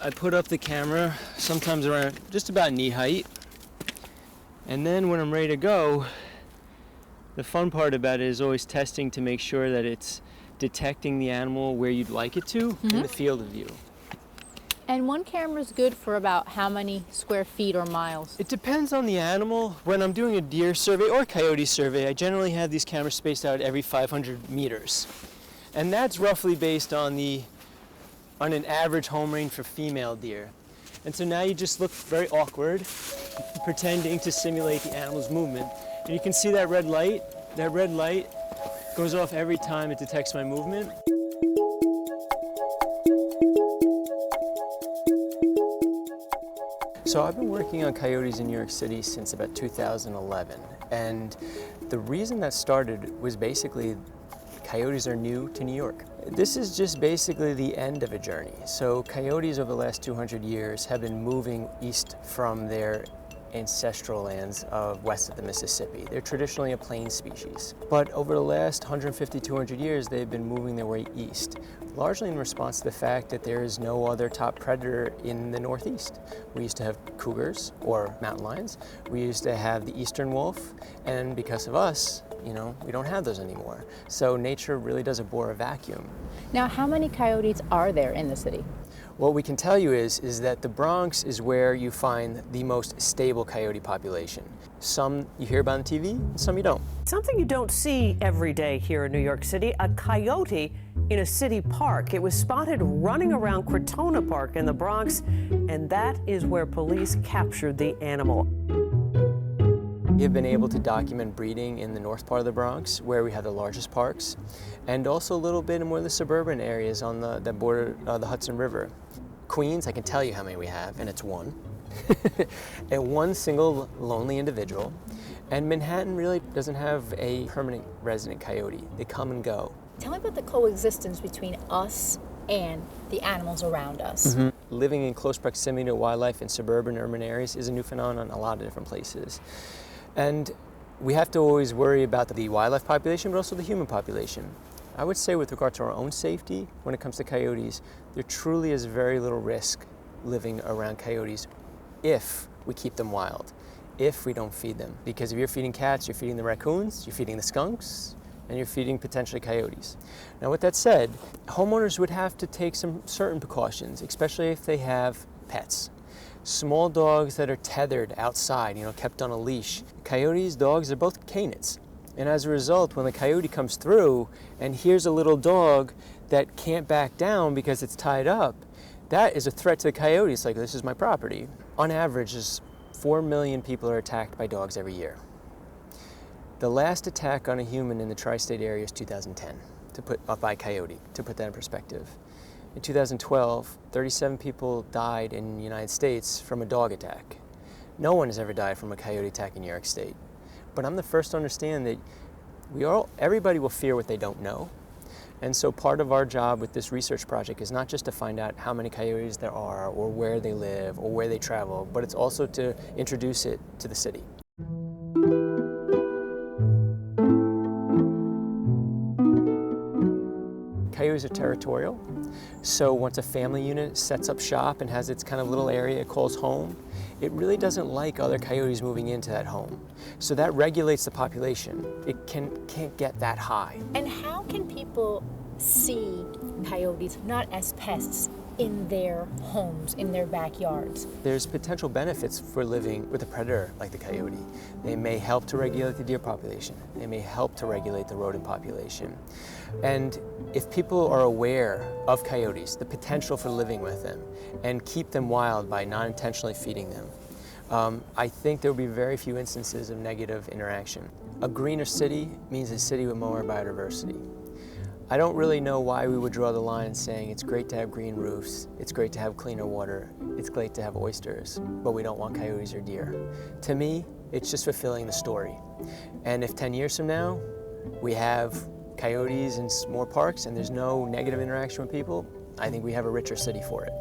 I put up the camera sometimes around just about knee height. And then when I'm ready to go, the fun part about it is always testing to make sure that it's detecting the animal where you'd like it to in the field of view. And one camera is good for about how many square feet or miles? It depends on the animal. When I'm doing a deer survey or coyote survey, I generally have these cameras spaced out every 500 meters. And that's roughly based on an average home range for female deer. And so now you just look very awkward, pretending to simulate the animal's movement. And you can see that red light. That red light goes off every time it detects my movement. So I've been working on coyotes in New York City since about 2011. And the reason that started was basically coyotes are new to New York. This is just basically the end of a journey. So coyotes over the last 200 years have been moving east from their ancestral lands of west of the Mississippi. They're traditionally a plains species. But over the last 150, 200 years, they've been moving their way east, largely in response to the fact that there is no other top predator in the Northeast. We used to have cougars, or mountain lions. We used to have the eastern wolf, and because of us, we don't have those anymore. So nature really does bore a vacuum. Now, how many coyotes are there in the city? What we can tell you is that the Bronx is where you find the most stable coyote population. Some you hear about on TV, some you don't. Something you don't see every day here in New York City, a coyote in a city park. It was spotted running around Crotona Park in the Bronx, and that is where police captured the animal. We have been able to document breeding in the north part of the Bronx, where we have the largest parks, and also a little bit in more of the suburban areas on that border the Hudson River. Queens, I can tell you how many we have, and it's one. And one single lonely individual. And Manhattan really doesn't have a permanent resident coyote. They come and go. Tell me about the coexistence between us and the animals around us. Living in close proximity to wildlife in suburban, urban areas is a new phenomenon in a lot of different places. And we have to always worry about the wildlife population, but also the human population. I would say with regard to our own safety, when it comes to coyotes, there truly is very little risk living around coyotes if we keep them wild, if we don't feed them. Because if you're feeding cats, you're feeding the raccoons, you're feeding the skunks, and you're feeding potentially coyotes. Now with that said, homeowners would have to take some certain precautions, especially if they have pets. Small dogs that are tethered outside, kept on a leash. Coyotes, dogs, they're both canids. And as a result, when the coyote comes through and here's a little dog that can't back down because it's tied up, that is a threat to the coyote. It's like, this is my property. On average, 4 million people are attacked by dogs every year. The last attack on a human in the tri-state area is 2010, by coyote, to put that in perspective. In 2012, 37 people died in the United States from a dog attack. No one has ever died from a coyote attack in New York State. But I'm the first to understand that everybody will fear what they don't know. And so part of our job with this research project is not just to find out how many coyotes there are or where they live or where they travel, but it's also to introduce it to the city. Coyotes are territorial, so once a family unit sets up shop and has its kind of little area it calls home, it really doesn't like other coyotes moving into that home. So that regulates the population. It can't get that high. And how can people see coyotes not as pests in their homes, in their backyards? There's potential benefits for living with a predator like the coyote. They may help to regulate the deer population. They may help to regulate the rodent population. And if people are aware of coyotes, the potential for living with them, and keep them wild by not intentionally feeding them, I think there will be very few instances of negative interaction. A greener city means a city with more biodiversity. I don't really know why we would draw the line saying it's great to have green roofs, it's great to have cleaner water, it's great to have oysters, but we don't want coyotes or deer. To me, it's just fulfilling the story. And if 10 years from now, we have coyotes in more parks and there's no negative interaction with people, I think we have a richer city for it.